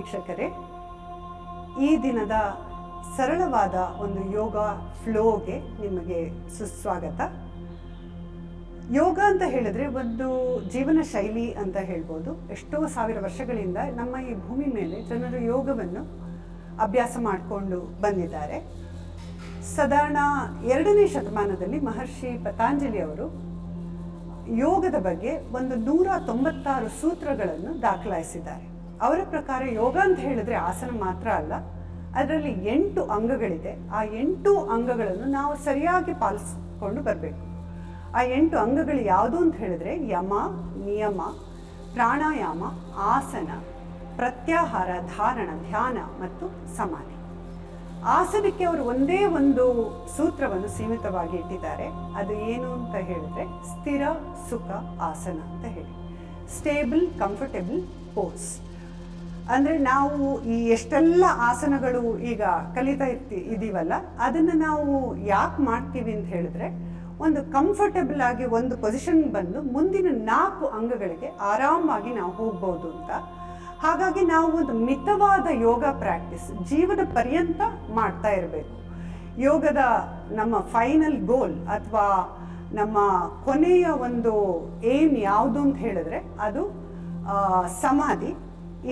ವೀಕ್ಷಕರೇ, ಈ ದಿನದ ಸರಳವಾದ ಒಂದು ಯೋಗ ಫ್ಲೋಗೆ ನಿಮಗೆ ಸುಸ್ವಾಗತ. ಯೋಗ ಅಂತ ಹೇಳಿದ್ರೆ ಒಂದು ಜೀವನ ಶೈಲಿ ಅಂತ ಹೇಳ್ಬೋದು. ಎಷ್ಟೋ ಸಾವಿರ ವರ್ಷಗಳಿಂದ ನಮ್ಮ ಈ ಭೂಮಿ ಮೇಲೆ ಜನರು ಯೋಗವನ್ನು ಅಭ್ಯಾಸ ಮಾಡಿಕೊಂಡು ಬಂದಿದ್ದಾರೆ. ಸಾಧಾರಣ 2ನೇ ಶತಮಾನದಲ್ಲಿ ಮಹರ್ಷಿ ಪತಾಂಜಲಿ ಅವರು ಯೋಗದ ಬಗ್ಗೆ ಒಂದು 196 ಸೂತ್ರಗಳನ್ನು ದಾಖಲಾಯಿಸಿದ್ದಾರೆ. ಅವರ ಪ್ರಕಾರ ಯೋಗ ಅಂತ ಹೇಳಿದ್ರೆ ಆಸನ ಮಾತ್ರ ಅಲ್ಲ, ಅದರಲ್ಲಿ 8 ಅಂಗಗಳಿದೆ. ಆ 8 ಅಂಗಗಳನ್ನು ನಾವು ಸರಿಯಾಗಿ ಪಾಲಿಸಿಕೊಂಡು ಬರಬೇಕು. ಆ 8 ಅಂಗಗಳು ಯಾವುದು ಅಂತ ಹೇಳಿದ್ರೆ ಯಮ, ನಿಯಮ, ಪ್ರಾಣಾಯಾಮ, ಆಸನ, ಪ್ರತ್ಯಾಹಾರ, ಧಾರಣ, ಧ್ಯಾನ ಮತ್ತು ಸಮಾಧಿ. ಆಸನಕ್ಕೆ ಅವರು ಒಂದೇ ಒಂದು ಸೂತ್ರವನ್ನು ಸೀಮಿತವಾಗಿ ಇಟ್ಟಿದ್ದಾರೆ. ಅದು ಏನು ಅಂತ ಹೇಳಿದ್ರೆ ಸ್ಥಿರ ಸುಖ ಆಸನ ಅಂತ ಹೇಳಿ, ಸ್ಟೇಬಲ್ ಕಂಫರ್ಟೇಬಲ್ ಪೋಸ್. ಅಂದರೆ ನಾವು ಈ ಎಷ್ಟೆಲ್ಲ ಆಸನಗಳು ಈಗ ಕಲಿತಾ ಇದೀವಲ್ಲ, ಅದನ್ನು ನಾವು ಯಾಕೆ ಮಾಡ್ತೀವಿ ಅಂತ ಹೇಳಿದ್ರೆ ಒಂದು ಕಂಫರ್ಟಬಲ್ ಆಗಿ ಒಂದು ಪೊಸಿಷನ್ ಬಂದು ಮುಂದಿನ 4 ಅಂಗಗಳಿಗೆ ಆರಾಮಾಗಿ ನಾವು ಹೋಗ್ಬೋದು ಅಂತ. ಹಾಗಾಗಿ ನಾವು ಒಂದು ಮಿತವಾದ ಯೋಗ ಪ್ರಾಕ್ಟೀಸ್ ಜೀವನ ಪರ್ಯಂತ ಮಾಡ್ತಾ ಇರಬೇಕು. ಯೋಗದ ನಮ್ಮ ಫೈನಲ್ ಗೋಲ್ ಅಥವಾ ನಮ್ಮ ಕೊನೆಯ ಒಂದು ಏಮ್ ಯಾವುದು ಅಂತ ಹೇಳಿದ್ರೆ ಅದು ಸಮಾಧಿ.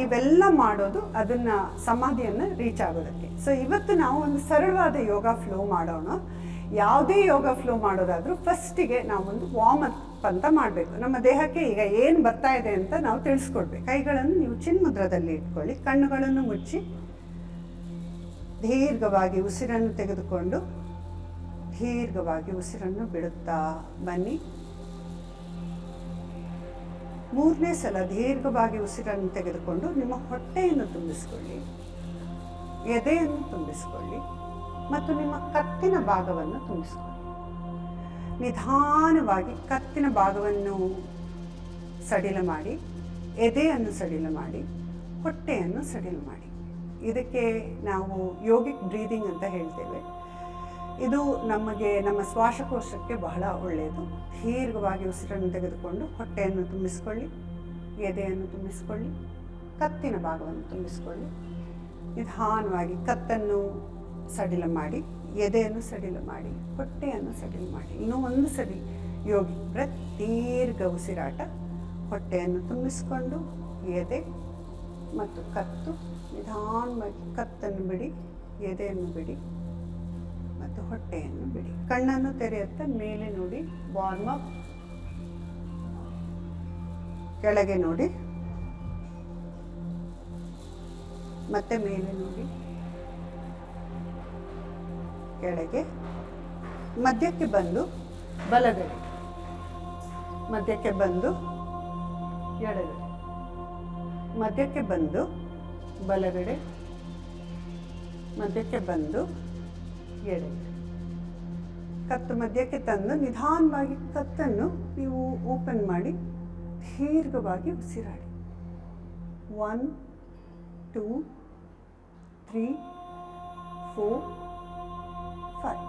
ಇವೆಲ್ಲ ಮಾಡೋದು ಅದನ್ನು ಸಮಾಧಿಯನ್ನು ರೀಚ್ ಆಗೋದಕ್ಕೆ. ಸೊ ಇವತ್ತು ನಾವು ಒಂದು ಸರಳವಾದ ಯೋಗ ಫ್ಲೋ ಮಾಡೋಣ. ಯಾವುದೇ ಯೋಗ ಫ್ಲೋ ಮಾಡೋದಾದರೂ ಫಸ್ಟಿಗೆ ನಾವೊಂದು ವಾರ್ಮ್ ಅಪ್ ಅಂತ ಮಾಡಬೇಕು. ನಮ್ಮ ದೇಹಕ್ಕೆ ಈಗ ಏನು ಬರ್ತಾ ಇದೆ ಅಂತ ನಾವು ತಿಳಿಸ್ಕೊಡ್ಬೇಕು. ಕೈಗಳನ್ನು ನೀವು ಚಿನ್ಮುದ್ರದಲ್ಲಿ ಇಟ್ಕೊಳ್ಳಿ, ಕಣ್ಣುಗಳನ್ನು ಮುಚ್ಚಿ ದೀರ್ಘವಾಗಿ ಉಸಿರನ್ನು ತೆಗೆದುಕೊಂಡು ದೀರ್ಘವಾಗಿ ಉಸಿರನ್ನು ಬಿಡುತ್ತಾ ಬನ್ನಿ. 3ನೇ ಸಲ ದೀರ್ಘವಾಗಿ ಉಸಿರನ್ನು ತೆಗೆದುಕೊಂಡು ನಿಮ್ಮ ಹೊಟ್ಟೆಯನ್ನು ತುಂಬಿಸಿಕೊಳ್ಳಿ, ಎದೆಯನ್ನು ತುಂಬಿಸಿಕೊಳ್ಳಿ ಮತ್ತು ನಿಮ್ಮ ಕತ್ತಿನ ಭಾಗವನ್ನು ತುಂಬಿಸಿಕೊಳ್ಳಿ. ನಿಧಾನವಾಗಿ ಕತ್ತಿನ ಭಾಗವನ್ನು ಸಡಿಲ ಮಾಡಿ, ಎದೆಯನ್ನು ಸಡಿಲ ಮಾಡಿ, ಹೊಟ್ಟೆಯನ್ನು ಸಡಿಲ ಮಾಡಿ. ಇದಕ್ಕೆ ನಾವು ಯೋಗಿಕ್ ಬ್ರೀದಿಂಗ್ ಅಂತ ಹೇಳ್ತೇವೆ. ಇದು ನಮಗೆ ನಮ್ಮ ಶ್ವಾಸಕೋಶಕ್ಕೆ ಬಹಳ ಒಳ್ಳೆಯದು. ದೀರ್ಘವಾಗಿ ಉಸಿರನ್ನು ತೆಗೆದುಕೊಂಡು ಹೊಟ್ಟೆಯನ್ನು ತುಂಬಿಸಿಕೊಳ್ಳಿ, ಎದೆಯನ್ನು ತುಂಬಿಸಿಕೊಳ್ಳಿ, ಕತ್ತಿನ ಭಾಗವನ್ನು ತುಂಬಿಸಿಕೊಳ್ಳಿ. ನಿಧಾನವಾಗಿ ಕತ್ತನ್ನು ಸಡಿಲ ಮಾಡಿ, ಎದೆಯನ್ನು ಸಡಿಲ ಮಾಡಿ, ಹೊಟ್ಟೆಯನ್ನು ಸಡಿಲ ಮಾಡಿ. ಇನ್ನೂ ಒಂದು ಸರಿ ಯೋಗಿ ಬ್ರೆತ್, ದೀರ್ಘ ಉಸಿರಾಟ. ಹೊಟ್ಟೆಯನ್ನು ತುಂಬಿಸಿಕೊಂಡು ಎದೆ ಮತ್ತು ಕತ್ತು. ನಿಧಾನವಾಗಿ ಕತ್ತನ್ನು ಬಿಡಿ, ಎದೆಯನ್ನು ಬಿಡಿ ಮತ್ತು ಹೊಟ್ಟೆಯನ್ನು ಬಿಡಿ. ಕಣ್ಣನ್ನು ತೆರೆಯುತ್ತಾ ಮೇಲೆ ನೋಡಿ, ವಾರ್ಮ್ ಅಪ್. ಕೆಳಗೆ ನೋಡಿ, ಮತ್ತೆ ಮೇಲೆ ನೋಡಿ, ಕೆಳಗೆ. ಮಧ್ಯಕ್ಕೆ ಬಂದು ಬಲಗಡೆ, ಮಧ್ಯಕ್ಕೆ ಬಂದು ಎಡಗಡೆ, ಮಧ್ಯಕ್ಕೆ ಬಂದು ಬಲಗಡೆ, ಮಧ್ಯಕ್ಕೆ ಬಂದು ಎಡಗಡೆ. ಕತ್ತು ಮಧ್ಯಕ್ಕೆ ತಂದು ನಿಧಾನವಾಗಿ ಕತ್ತನ್ನು ನೀವು ಓಪನ್ ಮಾಡಿ ದೀರ್ಘವಾಗಿ ಉಸಿರಾಡಿ. 1 2 3 4 5.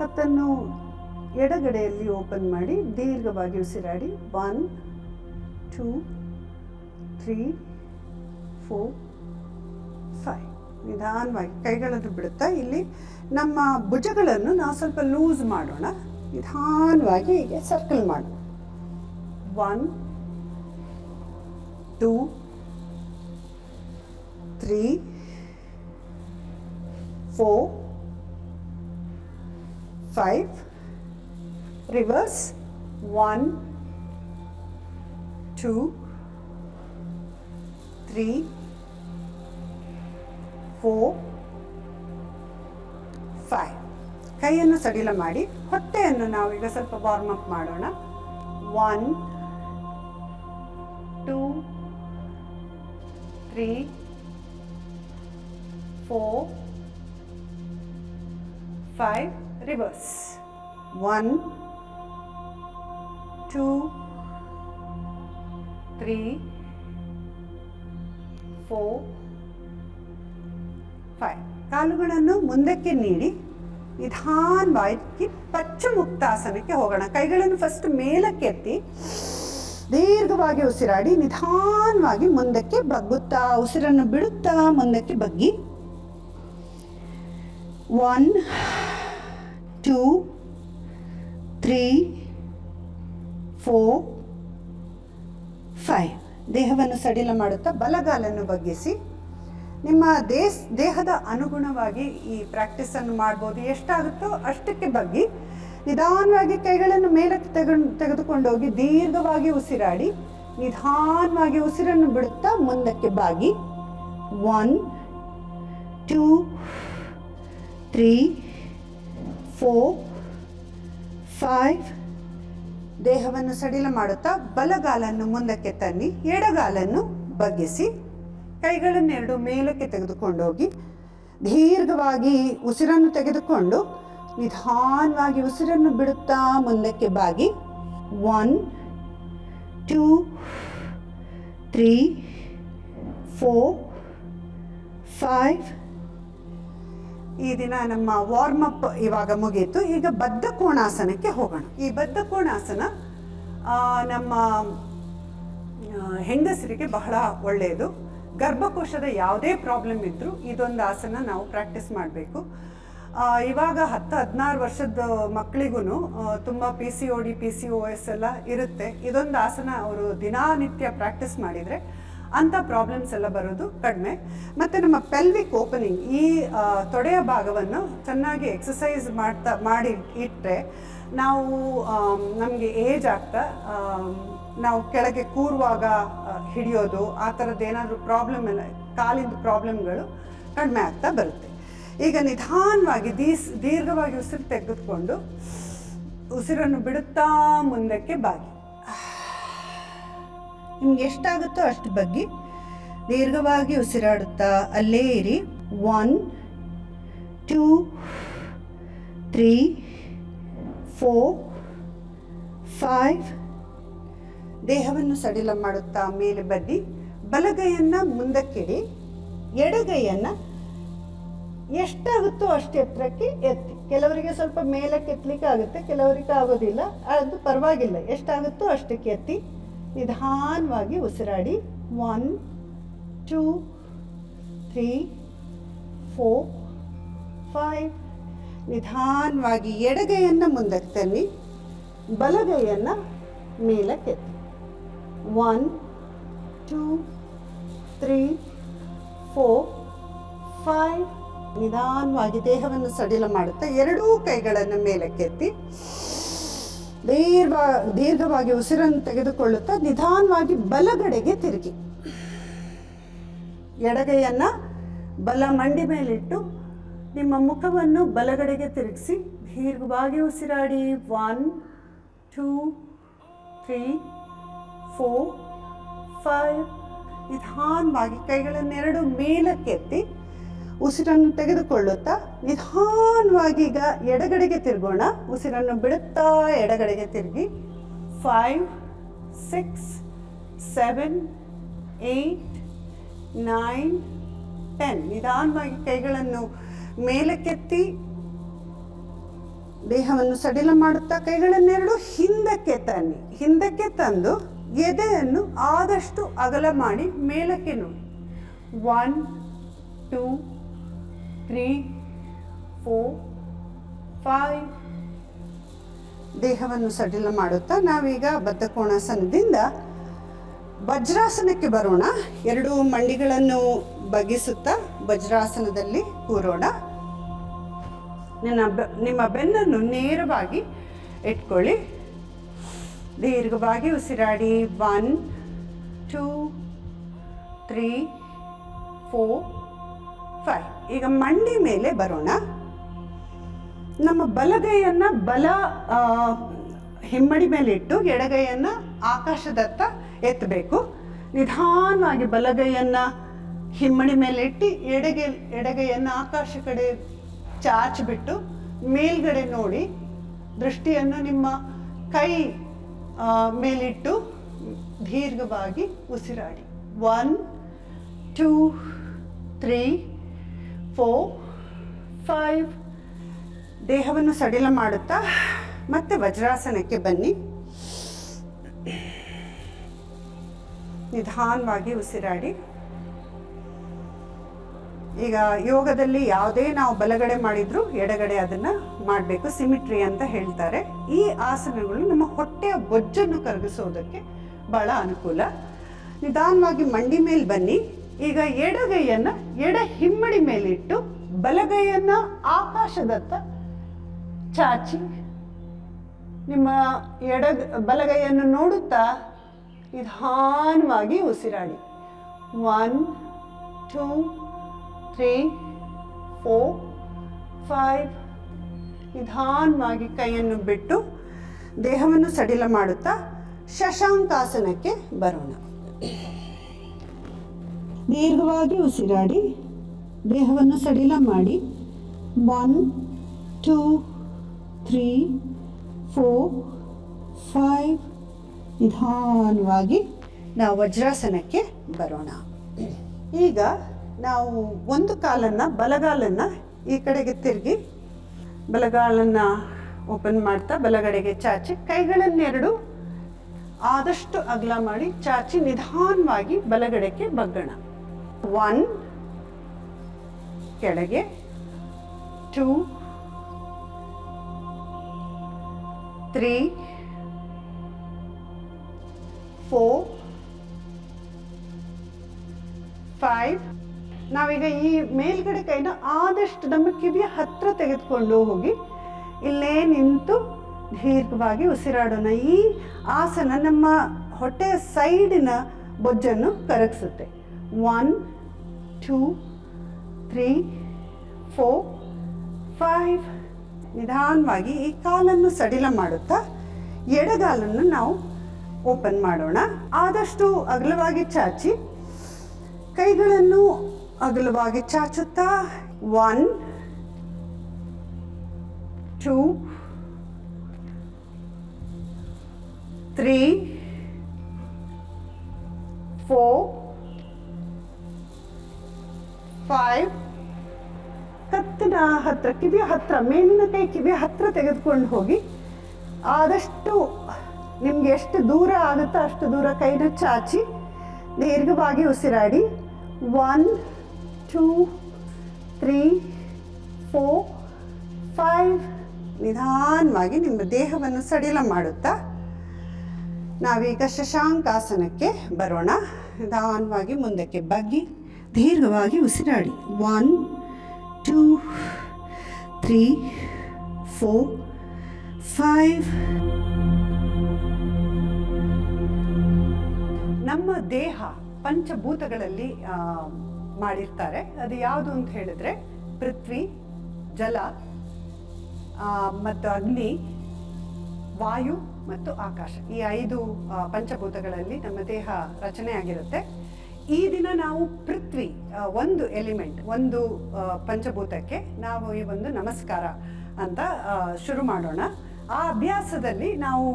ಕತ್ತನ್ನು ಎಡಗಡೆಯಲ್ಲಿ ಓಪನ್ ಮಾಡಿ ದೀರ್ಘವಾಗಿ ಉಸಿರಾಡಿ. 1 2 3 4 5. ನಿಧಾನವಾಗಿ ಕೈಗಳನ್ನು ಬಿಡುತ್ತಾ ಇಲ್ಲಿ ನಮ್ಮ ಭುಜಗಳನ್ನು ನಾವು ಸ್ವಲ್ಪ ಲೂಸ್ ಮಾಡೋಣ. ನಿಧಾನವಾಗಿ ಹೀಗೆ ಸರ್ಕಲ್ ಮಾಡೋಣ. 1 2 3 4 5. ರಿವರ್ಸ್. 1 2 3 4 5. ಕೈಯನ್ನು ಸಡಿಲ ಮಾಡಿ ಹೊಟ್ಟೆಯನ್ನು ನಾವು ಈಗ ಸ್ವಲ್ಪ ವಾರ್ಮ್ ಅಪ್ ಮಾಡೋಣ. 1 2 3 4 5. ರಿವರ್ಸ್. 1 2 3 4 5. ಕಾಲುಗಳನ್ನು ಮುಂದಕ್ಕೆ ನೀಡಿ ನಿಧಾನವಾಗಿ ಪಚ್ಚ ಮುಕ್ತಾಸನಕ್ಕೆ ಹೋಗೋಣ. ಕೈಗಳನ್ನು ಫಸ್ಟ್ ಮೇಲಕ್ಕೆ ಎತ್ತಿ ದೀರ್ಘವಾಗಿ ಉಸಿರಾಡಿ ನಿಧಾನವಾಗಿ ಮುಂದಕ್ಕೆ ಬಗ್ಗುತ್ತಾ ಉಸಿರನ್ನು ಬಿಡುತ್ತಾ ಮುಂದಕ್ಕೆ ಬಗ್ಗಿ. 1 2 3 4 5. ದೇಹವನ್ನು ಸಡಿಲ ಮಾಡುತ್ತಾ ಬಲಗಾಲನ್ನು ಬಗ್ಗಿಸಿ. ನಿಮ್ಮ ದೇಹದ ಅನುಗುಣವಾಗಿ ಈ ಪ್ರಾಕ್ಟೀಸನ್ನು ಮಾಡ್ಬೋದು. ಎಷ್ಟಾಗುತ್ತೋ ಅಷ್ಟಕ್ಕೆ ಬಗ್ಗಿ ನಿಧಾನವಾಗಿ ಕೈಗಳನ್ನು ಮೇಲಕ್ಕೆ ತೆಗೆದುಕೊಂಡೋಗಿ ದೀರ್ಘವಾಗಿ ಉಸಿರಾಡಿ ನಿಧಾನವಾಗಿ ಉಸಿರನ್ನು ಬಿಡುತ್ತಾ ಮುಂದಕ್ಕೆ ಬಾಗಿ. 1 2 3 4 5. ದೇಹವನ್ನು ಸಡಿಲ ಮಾಡುತ್ತಾ ಬಲಗಾಲನ್ನು ಮುಂದಕ್ಕೆ ತನ್ನಿ, ಎಡಗಾಲನ್ನು ಬಗ್ಗಿಸಿ, ಕೈಗಳನ್ನೆರಡು ಮೇಲಕ್ಕೆ ತೆಗೆದುಕೊಂಡೋಗಿ ದೀರ್ಘವಾಗಿ ಉಸಿರನ್ನು ತೆಗೆದುಕೊಂಡು ನಿಧಾನವಾಗಿ ಉಸಿರನ್ನು ಬಿಡುತ್ತಾ ಮುಂದಕ್ಕೆ ಬಾಗಿ. 1 2 3 4 5. ಈ ದಿನ ನಮ್ಮ ವಾರ್ಮ್ ಅಪ್ ಇವಾಗ ಮುಗೀತು. ಈಗ ಬದ್ಧ ಕೋಣಾಸನಕ್ಕೆ ಹೋಗೋಣ. ಈ ಬದ್ಧ ಕೋಣಾಸನ ನಮ್ಮ ಹೆಂಗಸರಿಗೆ ಬಹಳ ಒಳ್ಳೆಯದು. ಗರ್ಭಕೋಶದ ಯಾವುದೇ ಪ್ರಾಬ್ಲಮ್ ಇದ್ದರೂ ಇದೊಂದು ಆಸನ ನಾವು ಪ್ರಾಕ್ಟೀಸ್ ಮಾಡಬೇಕು. ಇವಾಗ 10-16 ವರ್ಷದ ಮಕ್ಕಳಿಗೂ ತುಂಬ PCOD PCOS ಎಲ್ಲ ಇರುತ್ತೆ. ಇದೊಂದು ಆಸನ ಅವರು ದಿನನಿತ್ಯ ಪ್ರಾಕ್ಟೀಸ್ ಮಾಡಿದರೆ ಅಂಥ ಪ್ರಾಬ್ಲಮ್ಸ್ ಎಲ್ಲ ಬರೋದು ಕಡಿಮೆ. ಮತ್ತು ನಮ್ಮ ಪೆಲ್ವಿಕ್ ಓಪನಿಂಗ್, ಈ ತೊಡೆಯ ಭಾಗವನ್ನು ಚೆನ್ನಾಗಿ ಎಕ್ಸಸೈಸ್ ಮಾಡಿ ಇಟ್ಟರೆ ನಾವು ನಮಗೆ ಏಜ್ ಆಗ್ತಾ ನಾವು ಕೆಳಗೆ ಕೂರುವಾಗ ಹಿಡಿಯೋದು ಆ ಥರದ್ದು ಏನಾದರೂ ಪ್ರಾಬ್ಲಮ್ ಎಲ್ಲ ಕಾಲಿಂದ ಪ್ರಾಬ್ಲಮ್ಗಳು ಕಡಿಮೆ ಆಗ್ತಾ ಬರುತ್ತೆ. ಈಗ ನಿಧಾನವಾಗಿ ದೀರ್ಘವಾಗಿ ಉಸಿರು ತೆಗೆದುಕೊಂಡು ಉಸಿರನ್ನು ಬಿಡುತ್ತಾ ಮುಂದಕ್ಕೆ ಬಾಗಿ. ನಿಮ್ಗೆ ಎಷ್ಟಾಗುತ್ತೋ ಅಷ್ಟು ಬಗ್ಗಿ ದೀರ್ಘವಾಗಿ ಉಸಿರಾಡುತ್ತಾ ಅಲ್ಲೇ ಇರಿ. 1 2 3 4 5. ದೇಹವನ್ನು ಸಡಿಲ ಮಾಡುತ್ತಾ ಮೇಲೆ ಬನ್ನಿ. ಬಲಗೈಯನ್ನು ಮುಂದಕ್ಕಿಡಿ, ಎಡಗೈಯನ್ನು ಎಷ್ಟಾಗುತ್ತೋ ಅಷ್ಟು ಎತ್ತರಕ್ಕೆ ಎತ್ತಿ. ಕೆಲವರಿಗೆ ಸ್ವಲ್ಪ ಮೇಲಕ್ಕೆ ಎತ್ತಲಿಕ್ಕೆ ಆಗುತ್ತೆ, ಕೆಲವರಿಗೆ ಆಗೋದಿಲ್ಲ, ಅದು ಪರವಾಗಿಲ್ಲ. ಎಷ್ಟಾಗುತ್ತೋ ಅಷ್ಟಕ್ಕೆ ಎತ್ತಿ ನಿಧಾನವಾಗಿ ಉಸಿರಾಡಿ. 1 2 3 4 5. ನಿಧಾನವಾಗಿ ಎಡಗೈಯನ್ನು ಮುಂದಕ್ಕೆ ತನ್ನಿ, ಬಲಗೈಯನ್ನು ಮೇಲಕ್ಕೆತ್ತಿ. 1 2 3 4 5. ನಿಧಾನವಾಗಿ ದೇಹವನ್ನು ಸಡಿಲ ಮಾಡುತ್ತಾ ಎರಡೂ ಕೈಗಳನ್ನು ಮೇಲಕ್ಕೆತ್ತಿ ದೀರ್ಘವಾಗಿ ಉಸಿರನ್ನು ತೆಗೆದುಕೊಳ್ಳುತ್ತಾ ನಿಧಾನವಾಗಿ ಬಲಗಡೆಗೆ ತಿರುಗಿ. ಎಡಗೈಯನ್ನು ಬಲ ಮಂಡಿ ಮೇಲಿಟ್ಟು ನಿಮ್ಮ ಮುಖವನ್ನು ಬಲಗಡೆಗೆ ತಿರುಗಿಸಿ ದೀರ್ಘವಾಗಿ ಉಸಿರಾಡಿ. 1 2 3 4 5. ನಿಧಾನವಾಗಿ ಕೈಗಳನ್ನೆರಡು ಮೇಲಕ್ಕೆತ್ತಿ ಉಸಿರನ್ನು ತೆಗೆದುಕೊಳ್ಳುತ್ತಾ ನಿಧಾನವಾಗಿ ಈಗ ಎಡಗಡೆಗೆ ತಿರುಗೋಣ. ಉಸಿರನ್ನು ಬಿಡುತ್ತಾ ಎಡಗಡೆಗೆ ತಿರುಗಿ. 5 6 7 8 9 10. ನಿಧಾನವಾಗಿ ಕೈಗಳನ್ನು ಮೇಲಕ್ಕೆತ್ತಿ ದೇಹವನ್ನು ಸಡಿಲ ಮಾಡುತ್ತಾ ಕೈಗಳನ್ನೆರಡು ಹಿಂದಕ್ಕೆ ತನ್ನಿ. ಹಿಂದಕ್ಕೆ ತಂದು ಎದೆಯನ್ನು ಆದಷ್ಟು ಅಗಲ ಮಾಡಿ ಮೇಲಕ್ಕೆ ನೋಡಿ. 1 2 3 4 5. ದೇಹವನ್ನು ಸಡಿಲ ಮಾಡುತ್ತಾ ನಾವೀಗ ಬದ್ಧ ಕೋಣಾಸನದಿಂದ ವಜ್ರಾಸನಕ್ಕೆ ಬರೋಣ. ಎರಡು ಮಂಡಿಗಳನ್ನು ಬಗ್ಗಿಸುತ್ತಾ ವಜ್ರಾಸನದಲ್ಲಿ ಕೂರೋಣ. ನಿಮ್ಮ ಬೆನ್ನನ್ನು ನೇರವಾಗಿ ಇಟ್ಕೊಳ್ಳಿ. ದೀರ್ಘವಾಗಿ ಉಸಿರಾಡಿ. 1 2 3 4 5. ಈಗ ಮಂಡಿ ಮೇಲೆ ಬರೋಣ. ನಮ್ಮ ಬಲಗೈಯನ್ನು ಹಿಮ್ಮಡಿ ಮೇಲೆ ಇಟ್ಟು ಎಡಗೈಯನ್ನು ಆಕಾಶದತ್ತ ಎತ್ತಬೇಕು. ನಿಧಾನವಾಗಿ ಬಲಗೈಯನ್ನು ಹಿಮ್ಮಡಿ ಮೇಲೆ ಇಟ್ಟು ಎಡಗೈಯನ್ನು ಆಕಾಶ ಕಡೆ ಚಾಚಿಬಿಟ್ಟು ಮೇಲ್ಗಡೆ ನೋಡಿ ದೃಷ್ಟಿಯನ್ನು ನಿಮ್ಮ ಕೈ ಮೇಲಿಟ್ಟು ದೀರ್ಘವಾಗಿ ಉಸಿರಾಡಿ. 1 2 3 4 5. ದೇಹವನ್ನು ಸಡಿಲ ಮಾಡುತ್ತಾ ಮತ್ತೆ ವಜ್ರಾಸನಕ್ಕೆ ಬನ್ನಿ. ನಿಧಾನವಾಗಿ ಉಸಿರಾಡಿ. ಈಗ ಯೋಗದಲ್ಲಿ ಯಾವುದೇ ನಾವು ಬಲಗಡೆ ಮಾಡಿದ್ರು ಎಡಗಡೆ ಅದನ್ನು ಮಾಡಬೇಕು, ಸಿಮಿಟ್ರಿ ಅಂತ ಹೇಳ್ತಾರೆ. ಈ ಆಸನಗಳು ನಮ್ಮ ಹೊಟ್ಟೆಯ ಬೊಜ್ಜನ್ನು ಕರಗಿಸೋದಕ್ಕೆ ಭಾಳ ಅನುಕೂಲ. ನಿಧಾನವಾಗಿ ಮಂಡಿ ಮೇಲೆ ಬನ್ನಿ. ಈಗ ಎಡಗೈಯನ್ನು ಎಡ ಹಿಮ್ಮಡಿ ಮೇಲಿಟ್ಟು ಬಲಗೈಯನ್ನು ಆಕಾಶದತ್ತ ಚಾಚಿ ನಿಮ್ಮ ಬಲಗೈಯನ್ನು ನೋಡುತ್ತಾ ನಿಧಾನವಾಗಿ ಉಸಿರಾಡಿ. 1 2 3 4 5. ನಿಧಾನವಾಗಿ ಕೈಯನ್ನು ಬಿಟ್ಟು ದೇಹವನ್ನು ಸಡಿಲ ಮಾಡುತ್ತಾ ಶಶಾಂಕಾಸನಕ್ಕೆ ಬರೋಣ. ದೀರ್ಘವಾಗಿ ಉಸಿರಾಡಿ ದೇಹವನ್ನು ಸಡಿಲ ಮಾಡಿ. 1 2 3 4 5. ನಿಧಾನವಾಗಿ ನಾವು ವಜ್ರಾಸನಕ್ಕೆ ಬರೋಣ. ಈಗ ನಾವು ಒಂದು ಕಾಲನ್ನು ಬಲಗಾಲನ್ನು ಈ ಕಡೆಗೆ ತಿರುಗಿ ಬಲಗಾಲನ್ನು ಓಪನ್ ಮಾಡ್ತಾ ಬಲಗಡೆಗೆ ಚಾಚಿ ಕೈಗಳನ್ನೆರಡು ಆದಷ್ಟು ಅಗಲ ಮಾಡಿ ಚಾಚಿ ನಿಧಾನವಾಗಿ ಬಲಗಡೆಗೆ ಬಗ್ಗೋಣ. 1 ಕೆಳಗೆ, 2 3 4 5. ನಾವೀಗ ಈ ಮೇಲ್ಗಡೆ ಕೈನ ಆದಷ್ಟು ನಮ್ಮ ಕಿವಿಯ ಹತ್ರ ತೆಗೆದುಕೊಂಡು ಹೋಗಿ ಇಲ್ಲೇ ನಿಂತು ದೀರ್ಘವಾಗಿ ಉಸಿರಾಡೋಣ. ಈ ಆಸನ ನಮ್ಮ ಹೊಟ್ಟೆಯ ಸೈಡಿನ ಬೊಜ್ಜನ್ನು ಕರಗಿಸುತ್ತೆ. 1 2 3 4 5. ನಿಧಾನವಾಗಿ ಈ ಕಾಲನ್ನು ಸಡಿಲ ಮಾಡುತ್ತಾ ಎಡಗಾಲನ್ನು ನಾವು ಓಪನ್ ಮಾಡೋಣ. ಆದಷ್ಟು ಅಗಲವಾಗಿ ಚಾಚಿ ಕೈಗಳನ್ನು ಅಗಲವಾಗಿ ಚಾಚುತ್ತಾ 1 2 3 4 5. ಕತ್ತಿನ ಹತ್ರ, ಕಿವಿಯ ಹತ್ರ, ಮೇಲಿನ ಕೈ ಕಿವಿಯ ಹತ್ರ ತೆಗೆದುಕೊಂಡು ಹೋಗಿ ಆದಷ್ಟು ನಿಮ್ಗೆ ಎಷ್ಟು ದೂರ ಆಗುತ್ತೋ ಅಷ್ಟು ದೂರ ಕೈನ ಚಾಚಿ ದೀರ್ಘವಾಗಿ ಉಸಿರಾಡಿ. 1 2 3 4 5. ನಿಧಾನವಾಗಿ ನಿಮ್ಮ ದೇಹವನ್ನು ಸಡಿಲ ಮಾಡುತ್ತಾ ನಾವೀಗ ಶಶಾಂಕಾಸನಕ್ಕೆ ಬರೋಣ. ನಿಧಾನವಾಗಿ ಮುಂದಕ್ಕೆ ಬಗ್ಗಿ ದೀರ್ಘವಾಗಿ ಉಸಿರಾಡಿ. 1 2 3 4 5. ನಮ್ಮ ದೇಹ ಪಂಚಭೂತಗಳಲ್ಲಿ ಮಾಡಿರ್ತಾರೆ. ಅದು ಯಾವುದು ಅಂತ ಹೇಳಿದ್ರೆ ಪೃಥ್ವಿ, ಜಲ ಮತ್ತು ಅಗ್ನಿ, ವಾಯು ಮತ್ತು ಆಕಾಶ. ಈ 5 ಪಂಚಭೂತಗಳಲ್ಲಿ ನಮ್ಮ ದೇಹ ರಚನೆ ಆಗಿರುತ್ತೆ. ಈ ದಿನ ನಾವು ಪೃಥ್ವಿ ಒಂದು ಎಲಿಮೆಂಟ್, ಒಂದು ಪಂಚಭೂತಕ್ಕೆ ನಾವು ಈ ಒಂದು ನಮಸ್ಕಾರ ಅಂತ ಶುರು ಮಾಡೋಣ. ಆ ಅಭ್ಯಾಸದಲ್ಲಿ ನಾವು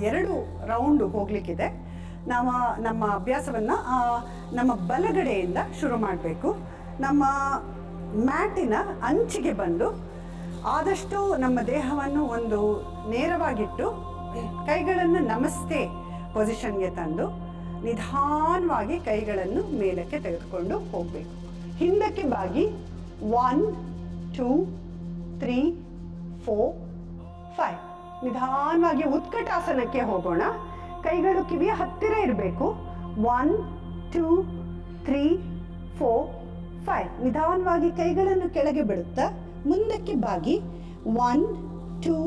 2 ರೌಂಡ್ ಹೋಗ್ಲಿಕ್ಕಿದೆ. ನಾವು ನಮ್ಮ ಅಭ್ಯಾಸವನ್ನು ನಮ್ಮ ಬಲಗಡೆಯಿಂದ ಶುರು ಮಾಡಬೇಕು. ನಮ್ಮ ಮ್ಯಾಟಿನ ಅಂಚಿಗೆ ಬಂದು ಆದಷ್ಟು ನಮ್ಮ ದೇಹವನ್ನು ಒಂದು ನೇರವಾಗಿಟ್ಟು ಕೈಗಳನ್ನು ನಮಸ್ತೆ ಪೊಸಿಷನ್ಗೆ ತಂದು ನಿಧಾನವಾಗಿ ಕೈಗಳನ್ನು ಮೇಲಕ್ಕೆ ತೆಗೆದುಕೊಂಡು ಹೋಗಬೇಕು. ಹಿಂದಕ್ಕೆ ಬಾಗಿ 1 2 3 4 5. ನಿಧಾನವಾಗಿ ಉತ್ಕಟಾಸನಕ್ಕೆ ಹೋಗೋಣ. ಕೈಗಳು ಕಿವಿಯ ಹತ್ತಿರ ಇರಬೇಕು. 1 2 3 4 5. ನಿಧಾನವಾಗಿ ಕೈಗಳನ್ನು ಕೆಳಗೆ ಬಿಡುತ್ತಾ ಮುಂದಕ್ಕೆ ಬಾಗಿ 1 2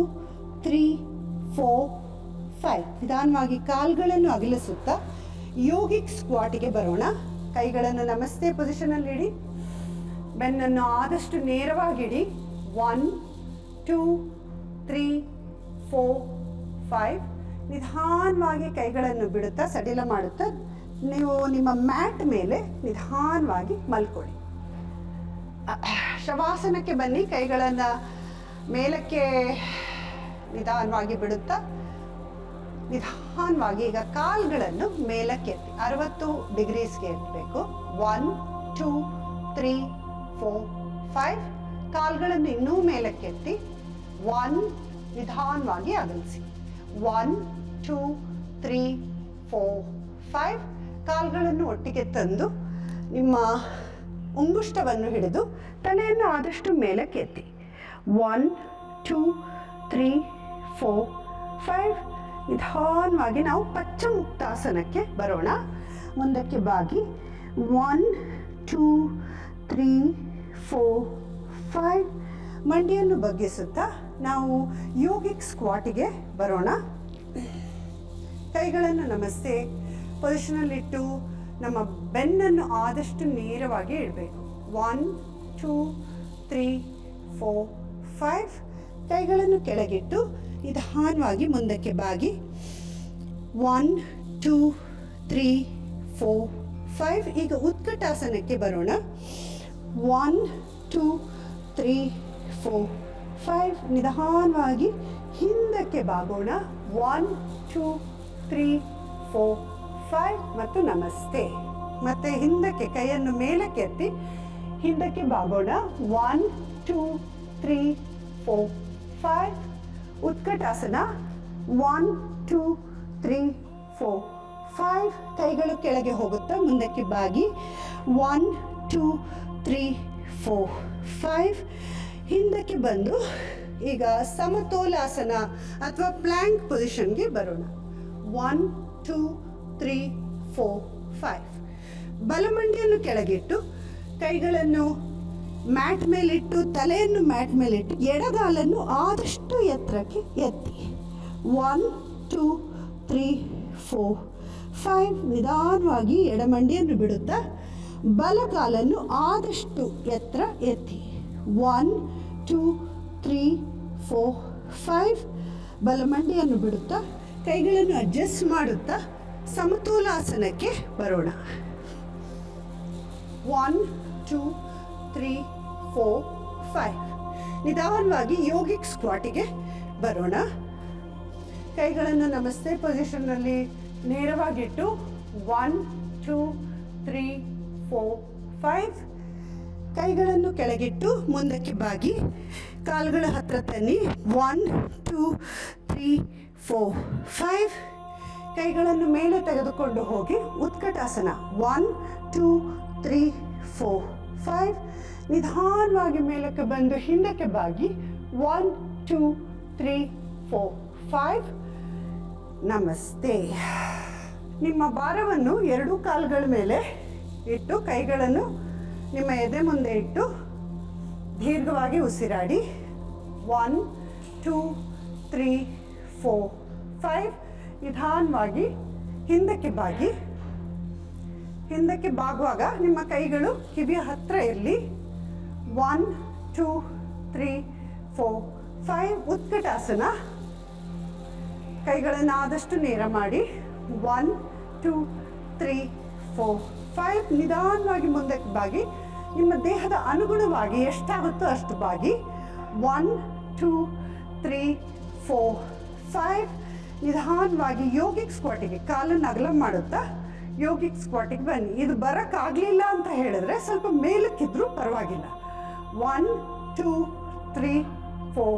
3 4 5. ನಿಧಾನವಾಗಿ ಕಾಲುಗಳನ್ನು ಅಗಲಿಸುತ್ತಾ ಯೋಗಿಕ್ ಸ್ಕ್ವಾಟಿಗೆ ಬರೋಣ. ಕೈಗಳನ್ನು ನಮಸ್ತೆ ಪೊಸಿಷನಲ್ಲಿ ಇಡಿ. ಬೆನ್ನನ್ನು ಆದಷ್ಟು ನೇರವಾಗಿಡಿ. 1 2 3 4 5. ನಿಧಾನವಾಗಿ ಕೈಗಳನ್ನು ಬಿಡುತ್ತಾ ಸಡಿಲ ಮಾಡುತ್ತಾ ನೀವು ನಿಮ್ಮ ಮ್ಯಾಟ್ ಮೇಲೆ ನಿಧಾನವಾಗಿ ಮಲ್ಕೊಳ್ಳಿ. ಶವಾಸನಕ್ಕೆ ಬನ್ನಿ. ಕೈಗಳನ್ನು ಮೇಲಕ್ಕೆ ನಿಧಾನವಾಗಿ ಬಿಡುತ್ತಾ ನಿಧಾನವಾಗಿ ಈಗ ಕಾಲುಗಳನ್ನು ಮೇಲಕ್ಕೆ ಎತ್ತಿ 60 ಡಿಗ್ರೀಸ್ಗೆ ಎತ್ತಬೇಕು. 1 2 3 4 5. ಕಾಲುಗಳನ್ನು ಇನ್ನೂ ಮೇಲಕ್ಕೆ ಎತ್ತಿ 1. ನಿಧಾನವಾಗಿ ಅಗಲಿಸಿ. 1 2 3 4 5. ಕಾಲುಗಳನ್ನು ಒಟ್ಟಿಗೆ ತಂದು ನಿಮ್ಮ ಉಂಗುಷ್ಟವನ್ನು ಹಿಡಿದು ತಲೆಯನ್ನು ಆದಷ್ಟು ಮೇಲಕ್ಕೆ ಎತ್ತಿ. 1 2 3 4 5. ನಿಧಾನವಾಗಿ ನಾವು ಪಚ್ಚಮುಕ್ತಾಸನಕ್ಕೆ ಬರೋಣ. ಮುಂದಕ್ಕೆ ಬಾಗಿ 1 2 3 4 5. ಮಂಡಿಯನ್ನು ಬಗ್ಗಿಸುತ್ತಾ ನಾವು ಯೋಗಿಕ್ ಸ್ಕ್ವಾಟಿಗೆ ಬರೋಣ. ಕೈಗಳನ್ನು ನಮಸ್ತೆ ಪೊಸಿಷನಲ್ಲಿಟ್ಟು ನಮ್ಮ ಬೆನ್ನನ್ನು ಆದಷ್ಟು ನೇರವಾಗಿ ಇಡಬೇಕು. 1 2 3 4 5. ಕೈಗಳನ್ನು ಕೆಳಗಿಟ್ಟು ನಿಧಾನವಾಗಿ ಮುಂದಕ್ಕೆ ಬಾಗಿ 1 2 3 4 5. ಈಗ ಉತ್ಕಟಾಸನಕ್ಕೆ ಬರೋಣ. 1 2 3 4 5. ನಿಧಾನವಾಗಿ ಹಿಂದಕ್ಕೆ ಬಾಗೋಣ. 1 2 3 4 5 ಮತ್ತು ನಮಸ್ತೆ. ಮತ್ತೆ ಹಿಂದಕ್ಕೆ ಕೈಯನ್ನು ಮೇಲಕ್ಕೆ ಎತ್ತಿ ಹಿಂದಕ್ಕೆ ಬಾಗೋಣ. 1 2 3 4 5. ಉತ್ಕಟಾಸನ. 1 2 3 4 5. ಕೈಗಳು ಕೆಳಗೆ ಹೋಗುತ್ತಾ ಮುಂದಕ್ಕೆ ಬಾಗಿ 1 2 3 4 5. ಹಿಂದಕ್ಕೆ ಬಂದು ಈಗ ಸಮತೋಲಾಸನ ಅಥವಾ ಪ್ಲ್ಯಾಂಕ್ ಪೊಸಿಷನ್ಗೆ ಬರೋಣ. 1 2 3 4 5. ಬಲಮಂಡಿಯನ್ನು ಕೆಳಗಿಟ್ಟು ಕೈಗಳನ್ನು ಮ್ಯಾಟ್ ಮೇಲಿಟ್ಟು ತಲೆಯನ್ನು ಮ್ಯಾಟ್ ಮೇಲಿಟ್ಟು ಎಡಗಾಲನ್ನು ಆದಷ್ಟು ಎತ್ತರಕ್ಕೆ ಎತ್ತಿ. 1 2 3 4 5. ನಿಧಾನವಾಗಿ ಎಡಮಂಡಿಯನ್ನು ಬಿಡುತ್ತಾ ಬಲಗಾಲನ್ನು ಆದಷ್ಟು ಎತ್ತರ ಎತ್ತಿ. 1 2 3 4 5. ಬಲಮಂಡಿಯನ್ನು ಬಿಡುತ್ತಾ ಕೈಗಳನ್ನು ಅಡ್ಜಸ್ಟ್ ಮಾಡುತ್ತಾ ಸಮತೋಲಾಸನಕ್ಕೆ ಬರೋಣ. 1 2 3 4 5. ನಿಧಾನವಾಗಿ ಯೋಗಿಕ್ ಸ್ಕ್ವಾಟಿಗೆ ಬರೋಣ. ಕೈಗಳನ್ನು ನಮಸ್ತೆ ಪೊಸಿಷನ್ನಲ್ಲಿ ನೇರವಾಗಿಟ್ಟು 1 2 3 4 5. ಕೈಗಳನ್ನು ಕೆಳಗಿಟ್ಟು ಮುಂದಕ್ಕೆ ಬಾಗಿ ಕಾಲುಗಳ ಹತ್ತಿರ ತನ್ನಿ. 1 2 3 4 5. ಕೈಗಳನ್ನು ಮೇಲೆ ತೆಗೆದುಕೊಂಡು ಹೋಗಿ ಉತ್ಕಟಾಸನ. 1 2 3 4 5. ನಿಧಾನವಾಗಿ ಮೇಲಕ್ಕೆ ಬಂದು ಹಿಂದಕ್ಕೆ ಬಾಗಿ 1 2 3 4 5. ನಮಸ್ತೆ. ನಿಮ್ಮ ಭಾರವನ್ನು ಎರಡೂ ಕಾಲುಗಳ ಮೇಲೆ ಇಟ್ಟು ಕೈಗಳನ್ನು ನಿಮ್ಮ ಎದೆ ಮುಂದೆ ಇಟ್ಟು ದೀರ್ಘವಾಗಿ ಉಸಿರಾಡಿ. 1 2 3 4 5. ನಿಧಾನವಾಗಿ ಹಿಂದಕ್ಕೆ ಬಾಗಿ. ಹಿಂದಕ್ಕೆ ಬಾಗುವಾಗ ನಿಮ್ಮ ಕೈಗಳು ಕಿವಿಯ ಹತ್ತಿರ ಇರಲಿ. 1 2 3 4 5. ಉತ್ಕಟಾಸನ. ಕೈಗಳನ್ನು ಆದಷ್ಟು ನೇರ ಮಾಡಿ. 1 2 3 4 5. ನಿಧಾನವಾಗಿ ಮುಂದಕ್ಕೆ ಬಾಗಿ. ನಿಮ್ಮ ದೇಹದ ಅನುಗುಣವಾಗಿ ಎಷ್ಟಾಗುತ್ತೋ ಅಷ್ಟು ಬಾಗಿ. 1 2 3 4 5. ನಿಧಾನವಾಗಿ ಯೋಗಿಕ್ ಸ್ಕ್ವಾಟಿಗೆ ಕಾಲನ್ನು ಅಗಲ ಮಾಡುತ್ತಾ ಯೋಗಿಕ್ ಸ್ಕ್ವಾಟಿಗೆ ಬನ್ನಿ. ಇದು ಬರೋಕ್ಕಾಗಲಿಲ್ಲ ಅಂತ ಹೇಳಿದ್ರೆ ಸ್ವಲ್ಪ ಮೇಲಕ್ಕಿದ್ರೂ ಪರವಾಗಿಲ್ಲ. 1 2 3 4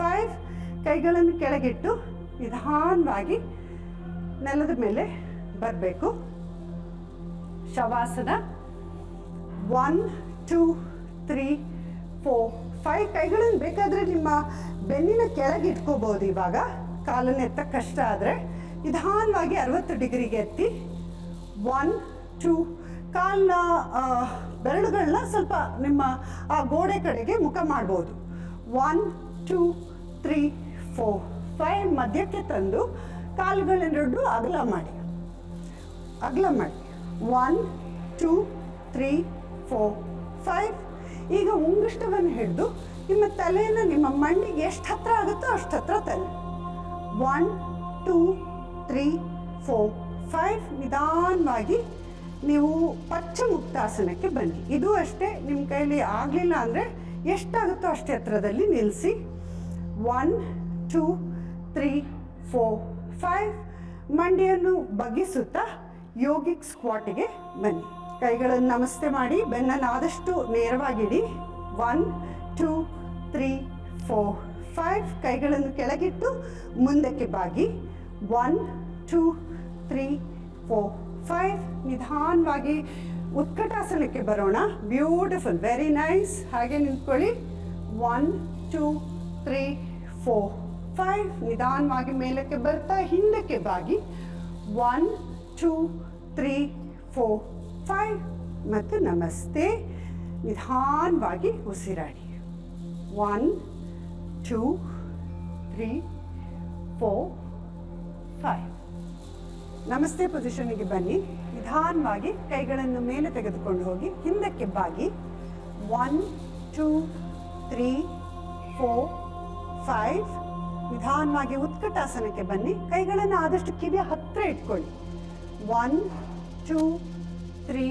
5. ಕೈಗಳನ್ನು ಕೆಳಗಿಟ್ಟು ನಿಧಾನವಾಗಿ ನೆಲದ ಮೇಲೆ ಬರಬೇಕು. ಶವಾಸನ. 1 2 3 4 5. ಕೈಗಳನ್ನು ಬೇಕಾದರೆ ನಿಮ್ಮ ಬೆನ್ನಿನ ಕೆಳಗೆ ಇಟ್ಕೋಬೋದು. ಇವಾಗ ಕಾಲನ್ನು ಎತ್ತ ಕಷ್ಟ ಆದರೆ ನಿಧಾನವಾಗಿ 60 ಡಿಗ್ರಿಗೆ ಎತ್ತಿ. 1 2. ಕಾಲನ್ನ ಬೆರಳುಗಳನ್ನ ಸ್ವಲ್ಪ ನಿಮ್ಮ ಆ ಗೋಡೆ ಕಡೆಗೆ ಮುಖ ಮಾಡ್ಬೋದು. 1 2 3 4 5. ಮಧ್ಯಕ್ಕೆ ತಂದು ಕಾಲುಗಳೆರಡು ಅಗಲ ಮಾಡಿ. 1 2 3 4 5. ಈಗ ಉಂಗುಷ್ಟವನ್ನು ಹಿಡಿದು ನಿಮ್ಮ ತಲೆಯನ್ನು ನಿಮ್ಮ ಮಣ್ಣಿಗೆ ಎಷ್ಟು ಹತ್ತಿರ ಆಗುತ್ತೋ ಅಷ್ಟು ಹತ್ತಿರ ತನ್ನಿ. 1 2 3 4 5. ನಿಧಾನವಾಗಿ ನೀವು ಪಚ್ಚಮುಕ್ತಾಸನಕ್ಕೆ ಬನ್ನಿ. ಇದು ಅಷ್ಟೇ. ನಿಮ್ಮ ಕೈಯಲ್ಲಿ ಆಗಲಿಲ್ಲ ಅಂದರೆ ಎಷ್ಟಾಗುತ್ತೋ ಅಷ್ಟೇ ಹತ್ತಿರದಲ್ಲಿ ನಿಲ್ಲಿಸಿ. 1 2 3 4 5. ಮಂಡಿಯನ್ನು ಬಗ್ಗಿಸುತ್ತಾ ಯೋಗಿಕ್ ಸ್ಕ್ವಾಟಿಗೆ ಬನ್ನಿ. ಕೈಗಳನ್ನು ನಮಸ್ತೆ ಮಾಡಿ ಬೆನ್ನನ್ನು ಆದಷ್ಟು ನೇರವಾಗಿಡಿ. 1 2 3 4 5. ಕೈಗಳನ್ನು ಕೆಳಗಿಟ್ಟು ಮುಂದಕ್ಕೆ ಬಾಗಿ. 1 2 3 4 5. ನಿಧಾನವಾಗಿ ಉತ್ಕಟಾಸನಕ್ಕೆ ಬರೋಣ. Beautiful, very nice. ಹಾಗೆ ನಿಂತ್ಕೊಳ್ಳಿ. 1 2 3 4 5. ನಿಧಾನವಾಗಿ ಮೇಲಕ್ಕೆ ಬರ್ತಾ ಹಿಂದಕ್ಕೆ ಬಾಗಿ. 1 2 3 4 5 ಮತ್ತು ನಮಸ್ತೆ. ನಿಧಾನವಾಗಿ ಉಸಿರಾಡಿ. 1 2 3 4 5. ನಮಸ್ತೆ ಪೊಸಿಷನ್ಗೆ ಬನ್ನಿ. ನಿಧಾನವಾಗಿ ಕೈಗಳನ್ನು ಮೇಲೆ ತೆಗೆದುಕೊಂಡು ಹೋಗಿ ಹಿಂದಕ್ಕೆ ಬಾಗಿ. 1 2 3 4 5. ನಿಧಾನವಾಗಿ ಉತ್ಕಟಾಸನಕ್ಕೆ ಬನ್ನಿ. ಕೈಗಳನ್ನು ಆದಷ್ಟು ಕಿವಿಯ ಹತ್ತಿರ ಇಟ್ಕೊಳ್ಳಿ. 1 2 3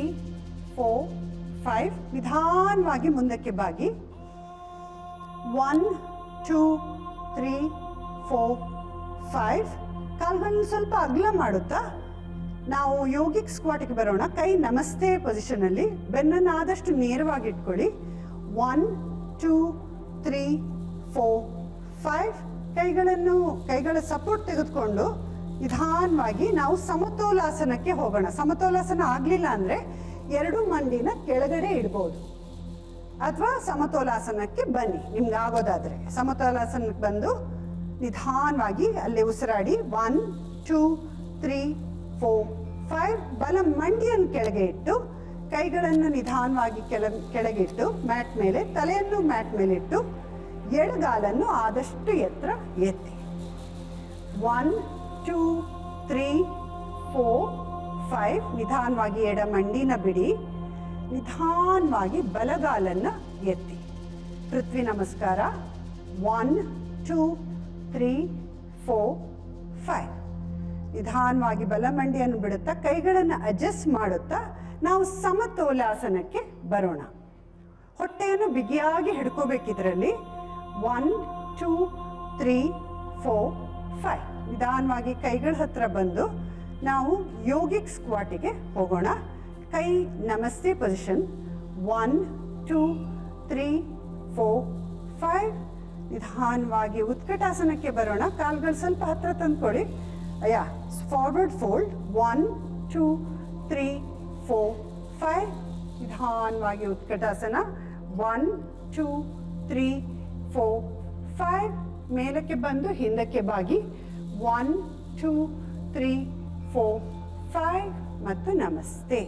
4 5. ನಿಧಾನವಾಗಿ ಮುಂದಕ್ಕೆ ಬಾಗಿ. 1 2 3 4 5. ಕಾಲುಗಳನ್ನು ಸ್ವಲ್ಪ ಅಗಲ ಮಾಡುತ್ತಾ ನಾವು ಯೋಗಿಕ್ ಸ್ಕ್ವಾಟಿಗೆ ಬರೋಣ. ಕೈ ನಮಸ್ತೆ ಪೊಸಿಷನಲ್ಲಿ, ಬೆನ್ನನ್ನು ಆದಷ್ಟು ನೇರವಾಗಿ ಇಟ್ಕೊಳ್ಳಿ. 1 2 3 4 5. ಕೈಗಳ ಸಪೋರ್ಟ್ ತೆಗೆದುಕೊಂಡು ನಿಧಾನವಾಗಿ ನಾವು ಸಮತೋಲಾಸನಕ್ಕೆ ಹೋಗೋಣ. ಸಮತೋಲಾಸನ ಆಗಲಿಲ್ಲ ಅಂದರೆ ಎರಡು ಮಂಡಿನ ಕೆಳಗಡೆ ಇಡ್ಬೋದು, ಅಥವಾ ಸಮತೋಲಾಸನಕ್ಕೆ ಬನ್ನಿ ನಿಮ್ಗೆ ಆಗೋದಾದರೆ. ಸಮತೋಲಾಸನಕ್ಕೆ ಬಂದು ನಿಧಾನವಾಗಿ ಅಲ್ಲಿ ಉಸಿರಾಡಿ. 1 2 3 4 5. ಬಲ ಮಂಡಿಯನ್ನು ಕೆಳಗೆ ಇಟ್ಟು ಕೈಗಳನ್ನು ನಿಧಾನವಾಗಿ ಕೆಳಗಿಟ್ಟು ಮ್ಯಾಟ್ ಮೇಲೆ, ತಲೆಯನ್ನು ಮ್ಯಾಟ್ ಮೇಲೆ ಇಟ್ಟು ಎಡಗಾಲನ್ನು ಆದಷ್ಟು ಎತ್ತರ ಎತ್ತಿ. 1 2 3 4 5. ನಿಧಾನವಾಗಿ ಎಡ ಮಂಡಿನ ಬಿಡಿ. ನಿಧಾನವಾಗಿ ಬಲಗಾಲನ್ನು ಎತ್ತಿ. ಪೃಥ್ವಿ ನಮಸ್ಕಾರ. 1 2 3 4 5. ನಿಧಾನವಾಗಿ ಬಲಮಂಡಿಯನ್ನು ಬಿಡುತ್ತಾ ಕೈಗಳನ್ನು ಅಡ್ಜಸ್ಟ್ ಮಾಡುತ್ತಾ ನಾವು ಸಮತೋಲಾಸನಕ್ಕೆ ಬರೋಣ. ಹೊಟ್ಟೆಯನ್ನು ಬಿಗಿಯಾಗಿ ಹಿಡ್ಕೋಬೇಕಿದ್ರಲ್ಲಿ. 1 2 3 4 5. ನಿಧಾನವಾಗಿ ಕೈಗಳ ಹತ್ರ ಬಂದು ನಾವು ಯೋಗಿಕ್ ಸ್ಕ್ವಾಟಿಗೆ ಹೋಗೋಣ. ಕೈ ನಮಸ್ತೆ ಪೊಸಿಷನ್. 1 2 3 4 5. ನಿಧಾನವಾಗಿ ಉತ್ಕಟಾಸನಕ್ಕೆ ಬರೋಣ. ಕಾಲುಗಳು ಸ್ವಲ್ಪ ಹತ್ರ ತಂದ್ಕೊಳ್ಳಿ. Forward fold. 1 2 3 4 5. ನಿಧಾನವಾಗಿ ಉತ್ಕಟಾಸನ. 1 2 3 4 5. ಮೇಲಕ್ಕೆ ಬಂದು ಹಿಂದಕ್ಕೆ ಬಾಗಿ. 1 2 3 4 5 ಮತ್ತು ನಮಸ್ತೆ.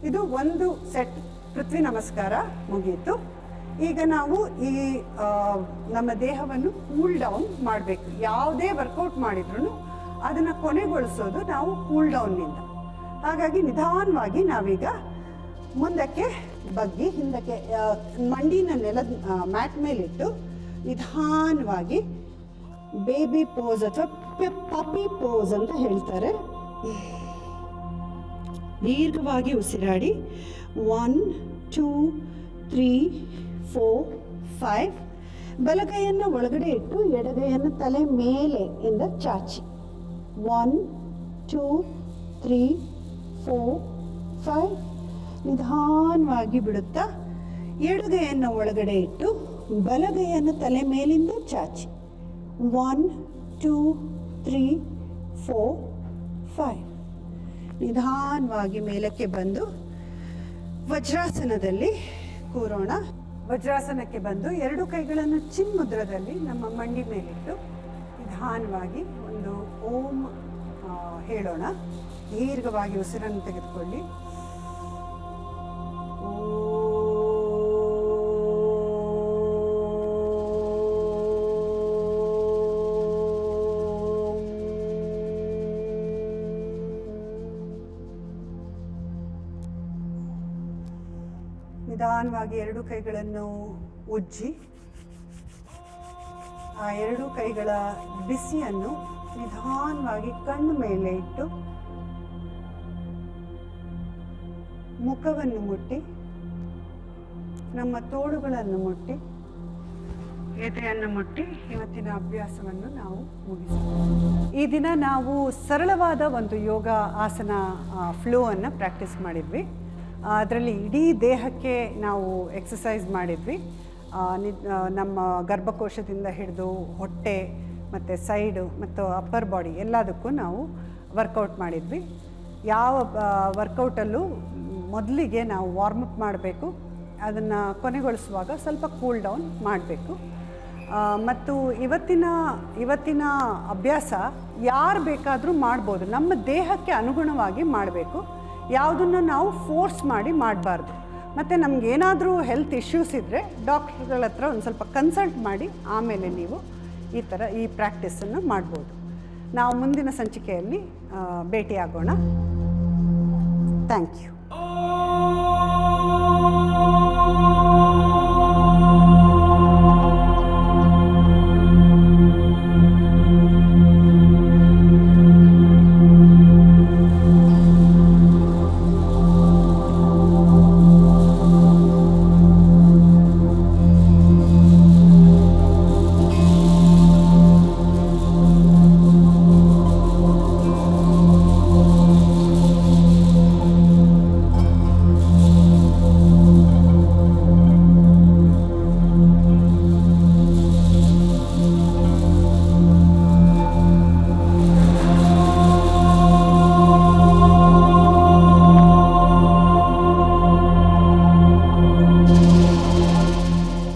ಇದು ಒಂದು ಸೆಟ್ ಪೃಥ್ವಿ ನಮಸ್ಕಾರ ಮುಗಿಯಿತು. ಈಗ ನಾವು ಈ ನಮ್ಮ ದೇಹವನ್ನು ಕೂಲ್ ಡೌನ್ ಮಾಡಬೇಕು. ಯಾವುದೇ ವರ್ಕೌಟ್ ಮಾಡಿದ್ರು ಅದನ್ನು ಕೊನೆಗೊಳಿಸೋದು ನಾವು ಕೂಲ್ ಡೌನ್ನಿಂದ. ಹಾಗಾಗಿ ನಿಧಾನವಾಗಿ ನಾವೀಗ ಮುಂದಕ್ಕೆ ಬಗ್ಗಿ ಹಿಂದಕ್ಕೆ ಮಂಡಿನ ನೆಲದ ಮ್ಯಾಟ್ ಮೇಲಿಟ್ಟು ನಿಧಾನವಾಗಿ ಬೇಬಿ ಪೋಸ್ ಅಥವಾ ಪಪ್ಪಿ ಪೋಸ್ ಅಂತ ಹೇಳ್ತಾರೆ. ದೀರ್ಘವಾಗಿ ಉಸಿರಾಡಿ. 1 2 3 4 5. ಬಲಗೈಯನ್ನು ಒಳಗಡೆ ಇಟ್ಟು ಎಡಗೈಯನ್ನು ತಲೆ ಮೇಲೆ ಇಂದ ಚಾಚಿ. 1 2 3 4 5. ನಿಧಾನವಾಗಿ ಬಿಡುತ್ತಾ ಎಡಗೈಯನ್ನು ಒಳಗಡೆ ಇಟ್ಟು ಬಲಗೈಯನ್ನು ತಲೆ ಮೇಲಿಂದ ಚಾಚಿ. 1 2 3 4 5. ನಿಧಾನವಾಗಿ ಮೇಲಕ್ಕೆ ಬಂದು ವಜ್ರಾಸನದಲ್ಲಿ ಕೂರೋಣ. ವಜ್ರಾಸನಕ್ಕೆ ಬಂದು ಎರಡು ಕೈಗಳನ್ನು ಚಿನ್ಮುದ್ರದಲ್ಲಿ ನಮ್ಮ ಮಂಡಿ ಮೇಲಿಟ್ಟು ನಿಧಾನವಾಗಿ ಒಂದು ಓಂ ಹೇಳೋಣ. ದೀರ್ಘವಾಗಿ ಉಸಿರನ್ನು ತೆಗೆದುಕೊಳ್ಳಿ. ನಿಧಾನವಾಗಿ ಎರಡು ಕೈಗಳನ್ನು ಉಜ್ಜಿ ಆ ಎರಡು ಕೈಗಳ ಬಿಸಿಯನ್ನು ನಿಧಾನವಾಗಿ ಕಣ್ಣು ಮೇಲೆ ಇಟ್ಟು ಮುಖವನ್ನು ಮುಟ್ಟಿ ನಮ್ಮ ತೋಳುಗಳನ್ನು ಮುಟ್ಟಿ ಎದೆಯನ್ನು ಮುಟ್ಟಿ ಇವತ್ತಿನ ಅಭ್ಯಾಸವನ್ನು ನಾವು ಮುಗಿಸೋಣ. ಈ ದಿನ ನಾವು ಸರಳವಾದ ಒಂದು ಯೋಗ ಆಸನ ಫ್ಲೋವನ್ನು ಪ್ರಾಕ್ಟೀಸ್ ಮಾಡಿದ್ವಿ. ಅದರಲ್ಲಿ ಇಡೀ ದೇಹಕ್ಕೆ ನಾವು ಎಕ್ಸಸೈಸ್ ಮಾಡಿದ್ವಿ. ನಮ್ಮ ಗರ್ಭಕೋಶದಿಂದ ಹಿಡಿದು ಹೊಟ್ಟೆ ಮತ್ತು ಸೈಡು ಮತ್ತು ಅಪ್ಪರ್ ಬಾಡಿ ಎಲ್ಲದಕ್ಕೂ ನಾವು ವರ್ಕೌಟ್ ಮಾಡಿದ್ವಿ. ಯಾವ ವರ್ಕೌಟಲ್ಲೂ ಮೊದಲಿಗೆ ನಾವು ವಾರ್ಮಪ್ ಮಾಡಬೇಕು, ಅದನ್ನು ಕೊನೆಗೊಳಿಸುವಾಗ ಸ್ವಲ್ಪ ಕೂಲ್ ಡೌನ್ ಮಾಡಬೇಕು. ಮತ್ತು ಇವತ್ತಿನ ಅಭ್ಯಾಸ ಯಾರು ಬೇಕಾದರೂ ಮಾಡ್ಬೋದು, ನಮ್ಮ ದೇಹಕ್ಕೆ ಅನುಗುಣವಾಗಿ ಮಾಡಬೇಕು. ಯಾವುದನ್ನು ನಾವು ಫೋರ್ಸ್ ಮಾಡಿ ಮಾಡಬಾರ್ದು. ಮತ್ತು ನಮಗೇನಾದರೂ ಹೆಲ್ತ್ ಇಶ್ಯೂಸ್ ಇದ್ದರೆ ಡಾಕ್ಟ್ರುಗಳ ಹತ್ರ ಒಂದು ಸ್ವಲ್ಪ ಕನ್ಸಲ್ಟ್ ಮಾಡಿ ಆಮೇಲೆ ನೀವು ಈ ಪ್ರಾಕ್ಟೀಸನ್ನು ಮಾಡ್ಬೋದು. ನಾವು ಮುಂದಿನ ಸಂಚಿಕೆಯಲ್ಲಿ ಭೇಟಿಯಾಗೋಣ. Thank you.